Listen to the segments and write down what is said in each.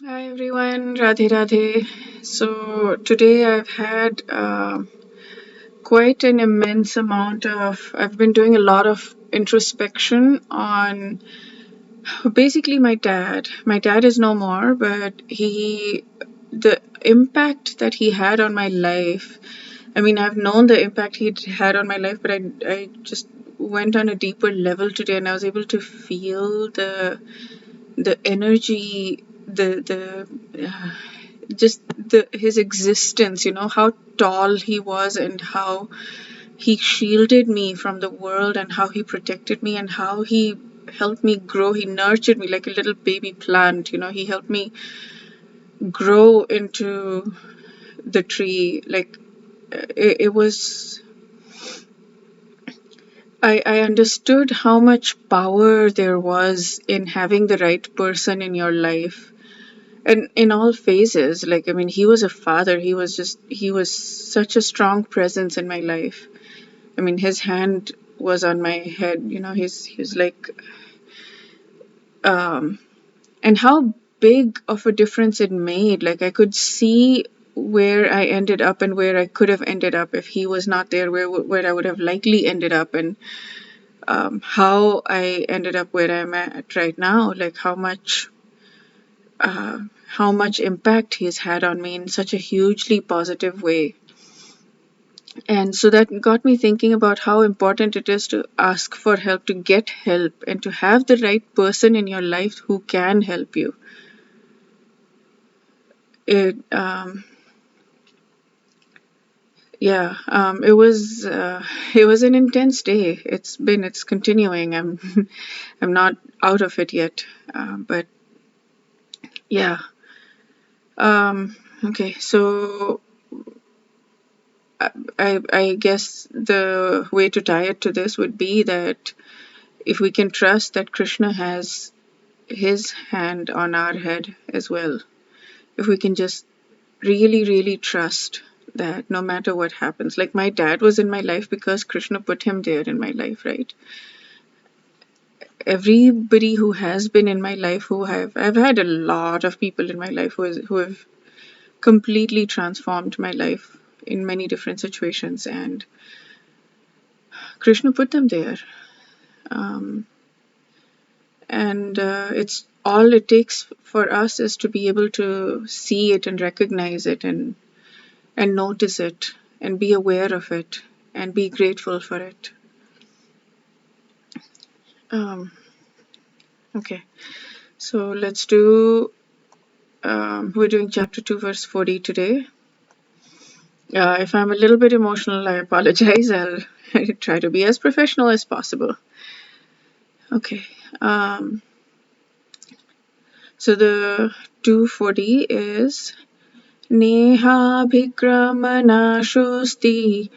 Hi everyone, Radhe Radhe. So today I've had quite an immense amount of, I've been doing a lot of introspection on basically my dad. My dad is no more, but the impact that he had on my life. I mean, I've known the impact he had on my life, but I just went on a deeper level today and I was able to feel the energy, just the his existence, how tall he was and how he shielded me from the world and how he protected me and how he helped me grow. He nurtured me like a little baby plant. He helped me grow into the tree. Like it was, I understood how much power there was in having the right person in your life, and in all phases. Like, I mean, he was a father. He was such a strong presence in my life. I mean, his hand was on my head. He's like, um and how big of a difference it made. Like, I could see where I ended up and where I could have ended up if he was not there, where I would have likely ended up, and how I ended up where I'm at right now. Like, how much impact he's had on me in such a hugely positive way. And so that got me thinking about how important it is to ask for help, to get help, and to have the right person in your life who can help you. It, yeah, it was an intense day. It's continuing. I'm not out of it yet, but yeah. Okay, so I guess the way to tie it to this would be that if we can trust that Krishna has his hand on our head as well, if we can just really, really trust that no matter what happens, like my dad was in my life because Krishna put him there in my life, right? Everybody who has been in my life, I've had a lot of people in my life who have completely transformed my life in many different situations, and Krishna put them there. Um, and it's all it takes for us is to be able to see it and recognize it and notice it and be aware of it and be grateful for it. um, okay, so let's do we're doing chapter 2 verse 40 today. If I'm a little bit emotional, I apologize. I'll try to be as professional as possible. Okay, so the 240 is Nehabhikramanaşosti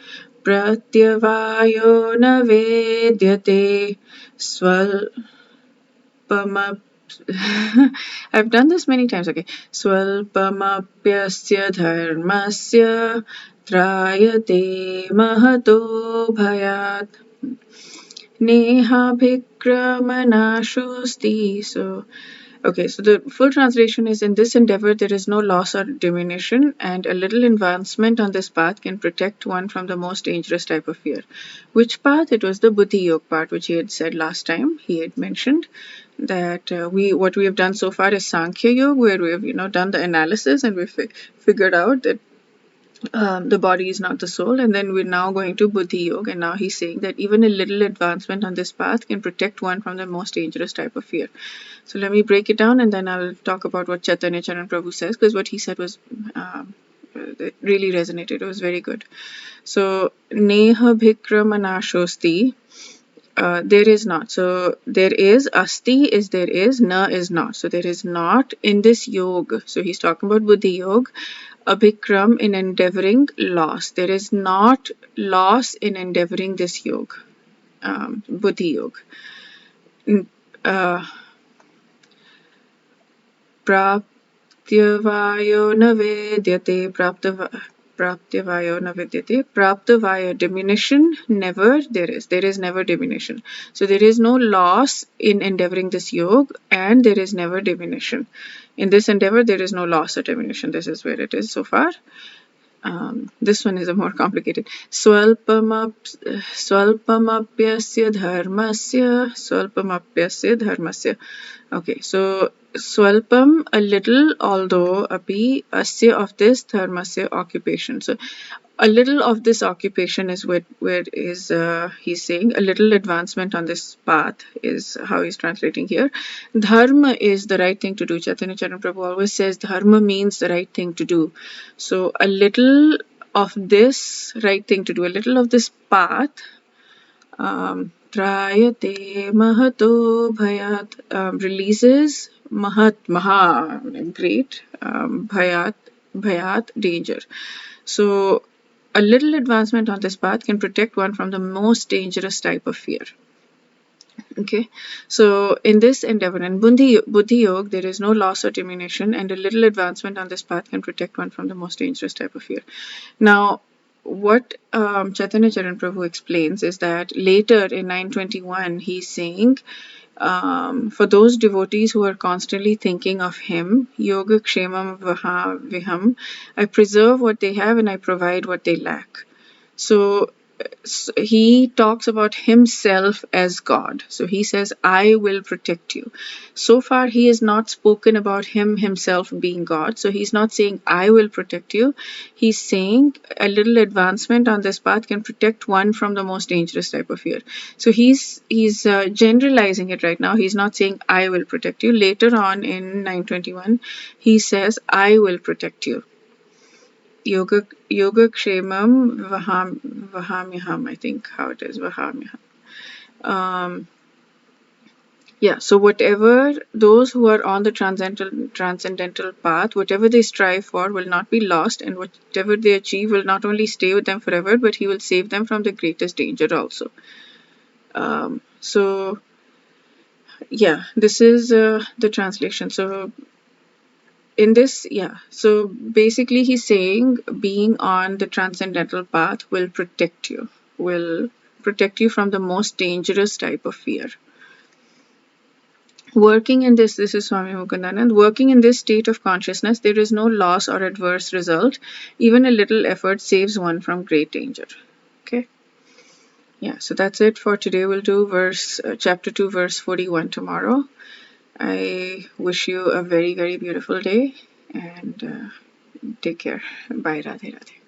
pratyavayo na vedyate swalpamap. I've done this many times. Okay, swalpamapyasya dharmasya trayate mahato bhayat nehabhikramanaşosti. Okay, so the full translation is, in this endeavor there is no loss or diminution, and a little advancement on this path can protect one from the most dangerous type of fear. Which path? It was the Buddhi Yoga part, which he had said last time. He had mentioned that what we have done so far is Sankhya Yoga, where we have done the analysis and we figured out that the body is not the soul, and then we're now going to Buddhi Yoga, and now he's saying that even a little advancement on this path can protect one from the most dangerous type of fear. So let me break it down, and then I'll talk about what Chaitanya Charan Prabhu says, because what he said was it really resonated. It was very good. So Neha Bhikramanashosti, there is not. So there is, asti is there is, na is not. So there is not in this yoga. So he's talking about Buddhi Yoga. Abhikram, in endeavoring, loss. There is not loss in endeavoring this yoga, Buddhi Yoga. Praptyavayo na vedyate. praptyavayo na vidyate. Praptavaya, diminution, never there is. There is never diminution. So there is no loss in endeavoring this yoga, and there is never diminution. In this endeavor, there is no loss or diminution. This is where it is so far. This one is a more complicated. Swalpamapyasya dharmasya. Okay, so swalpam, a little, although api asya, of this, dharmasya, occupation. So a little of this occupation is where is he's saying a little advancement on this path is how he's translating here. Dharma is the right thing to do. Chaitanya Charan Prabhu always says dharma means the right thing to do. So a little of this right thing to do, a little of this path, trayate mahato bhayat, releases maha, great, bhayat, danger. So a little advancement on this path can protect one from the most dangerous type of fear. Okay, so in this endeavor, in Buddhi Yoga, there is no loss or diminution, and a little advancement on this path can protect one from the most dangerous type of fear. Now, what Chaitanya Charan Prabhu explains is that later in 921, he's saying, for those devotees who are constantly thinking of him, yoga kshemam viham, I preserve what they have and I provide what they lack. So he talks about himself as God. So he says, I will protect you. So far, he has not spoken about himself being God. So he's not saying, I will protect you. He's saying a little advancement on this path can protect one from the most dangerous type of fear. So he's generalizing it right now. He's not saying, I will protect you. Later on in 921, he says, I will protect you. Yoga kshemam vahamyaham, I think how it is, vahamyaham. Yeah, so whatever those who are on the transcendental path, whatever they strive for will not be lost, and whatever they achieve will not only stay with them forever, but he will save them from the greatest danger also. So yeah, this is the translation. So in this, so basically he's saying being on the transcendental path will protect you from the most dangerous type of fear. Working in this is Swami Mukundanand, working in this state of consciousness, there is no loss or adverse result. Even a little effort saves one from great danger. Okay. Yeah, so that's it for today. We'll do chapter 2, verse 41 tomorrow. I wish you a very, very beautiful day, and take care. Bye. Radhe Radhe.